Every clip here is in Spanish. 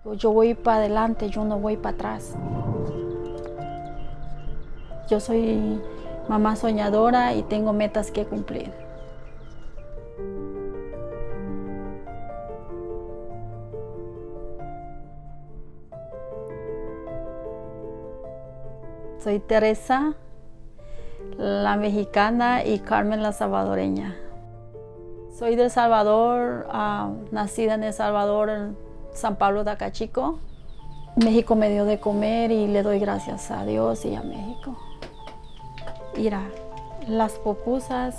Yo voy para adelante, yo no voy para atrás. Yo soy mamá soñadora y tengo metas que cumplir. Soy Teresa, la mexicana, y Carmen, la salvadoreña. Soy de El Salvador, nacida en El Salvador, en San Pablo de Acachico. México me dio de comer y le doy gracias a Dios y a México. Mira, las pupusas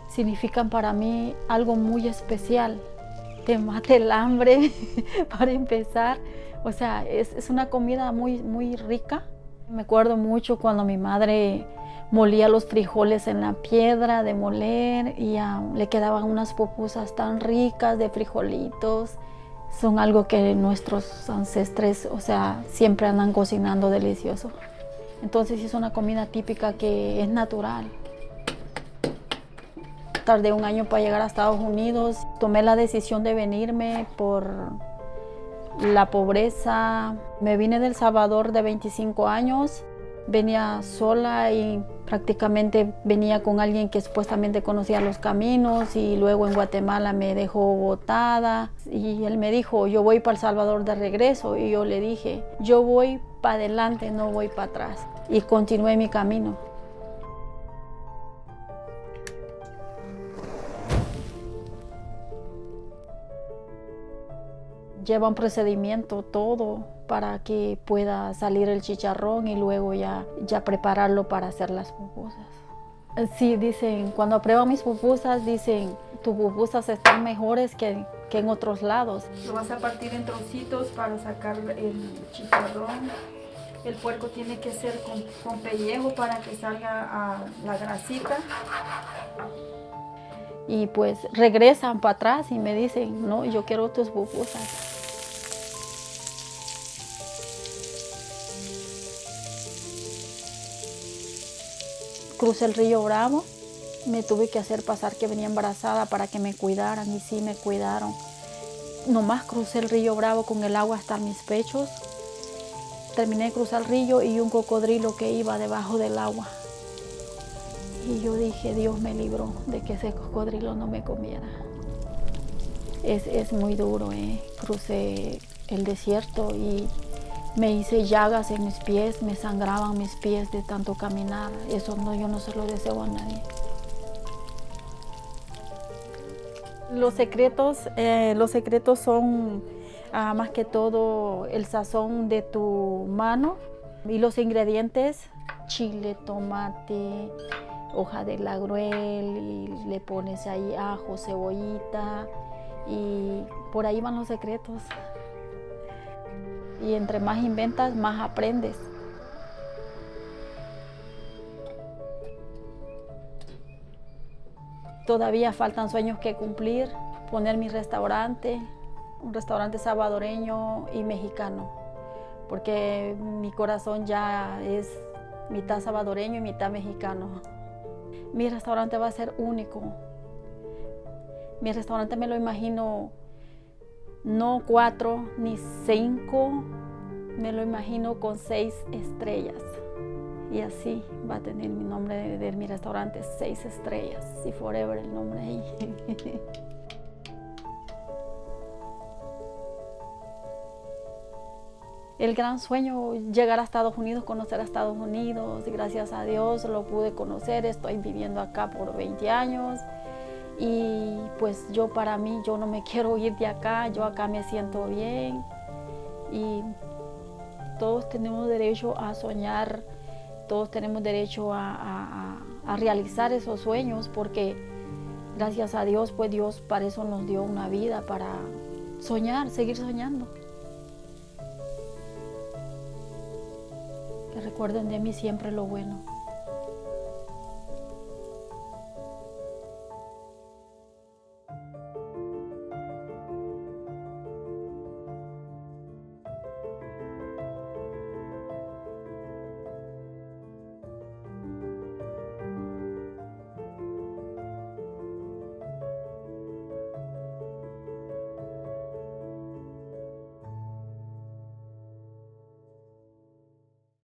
significan para mí algo muy especial. Te mata el hambre para empezar. O sea, es una comida muy rica. Me acuerdo mucho cuando mi madre molía los frijoles en la piedra de moler y le quedaban unas pupusas tan ricas de frijolitos. Son algo que nuestros ancestres, o sea, siempre andan cocinando delicioso. Entonces es una comida típica que es natural. Tardé un año para llegar a Estados Unidos. Tomé la decisión de venirme por la pobreza. Me vine de El Salvador de 25 años. Venía sola y prácticamente venía con alguien que supuestamente conocía los caminos, y luego en Guatemala me dejó botada y él me dijo, yo voy para El Salvador de regreso, y yo le dije, yo voy para adelante, no voy para atrás, y continué mi camino. Lleva un procedimiento todo para que pueda salir el chicharrón y luego ya prepararlo para hacer las pupusas. Sí, dicen, cuando prueban mis pupusas, dicen, tus pupusas están mejores que en otros lados. Lo vas a partir en trocitos para sacar el chicharrón. El puerco tiene que ser con pellejo para que salga la grasita. Y pues regresan para atrás y me dicen, no, yo quiero tus pupusas. Crucé el río Bravo, me tuve que hacer pasar que venía embarazada para que me cuidaran, y sí me cuidaron. Nomás crucé el río Bravo con el agua hasta mis pechos. Terminé de cruzar el río y un cocodrilo que iba debajo del agua. Y yo dije, Dios me libró de que ese cocodrilo no me comiera. Es muy duro, Crucé el desierto y me hice llagas en mis pies, me sangraban mis pies de tanto caminar. Eso no, yo no se lo deseo a nadie. Los secretos son más que todo el sazón de tu mano y los ingredientes: chile, tomate, hoja de laurel, y le pones ahí ajo, cebollita, y por ahí van los secretos. Y entre más inventas, más aprendes. Todavía faltan sueños que cumplir: poner mi restaurante, un restaurante salvadoreño y mexicano, porque mi corazón ya es mitad salvadoreño y mitad mexicano. Mi restaurante va a ser único. Mi restaurante me lo imagino no 4 ni 5, me lo imagino con 6 estrellas. Y así va a tener mi nombre de mi restaurante, 6 estrellas, y forever el nombre ahí. El gran sueño, llegar a Estados Unidos, conocer a Estados Unidos, y gracias a Dios lo pude conocer. Estoy viviendo acá por 20 años. Y pues para mí, yo no me quiero ir de acá, yo acá me siento bien, y todos tenemos derecho a soñar, todos tenemos derecho a realizar esos sueños, porque gracias a Dios, pues Dios para eso nos dio una vida, para soñar, seguir soñando. Que recuerden de mí siempre lo bueno.